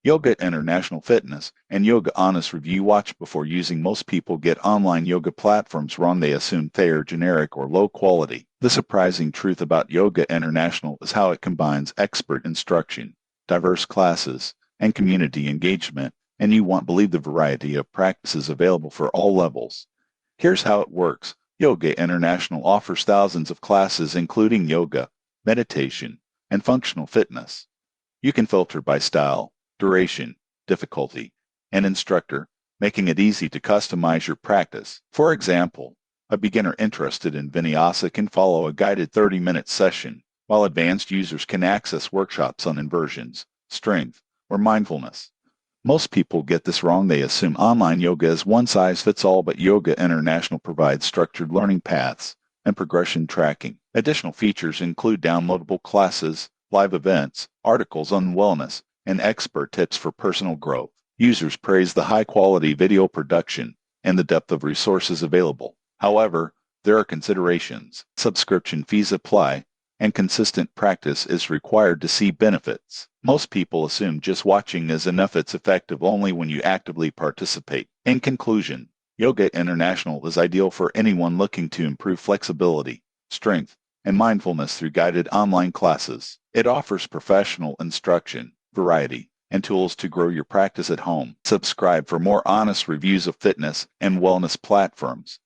Yoga International Fitness and Yoga Honest Review. Watch before using. Most people get online yoga platforms wrong. They assume they are generic or low quality. The surprising truth about Yoga International is how it combines expert instruction, diverse classes, and community engagement, and you won't believe the variety of practices available for all levels. Here's how it works. Yoga International offers thousands of classes including yoga, meditation, and functional fitness. You can filter by style, duration, difficulty, and instructor, making it easy to customize your practice. For example, a beginner interested in vinyasa can follow a guided 30-minute session, while advanced users can access workshops on inversions, strength, or mindfulness. Most people get this wrong. They assume online yoga is one size fits all, but Yoga International provides structured learning paths and progression tracking. Additional features include downloadable classes, live events, articles on wellness, and expert tips for personal growth. Users praise the high-quality video production and the depth of resources available. However, there are considerations. Subscription fees apply, and consistent practice is required to see benefits. Most people assume just watching is enough. It's effective only when you actively participate. In conclusion, Yoga International is ideal for anyone looking to improve flexibility, strength, and mindfulness through guided online classes. It offers professional instruction, variety, and tools to grow your practice at home. Subscribe for more honest reviews of fitness and wellness platforms.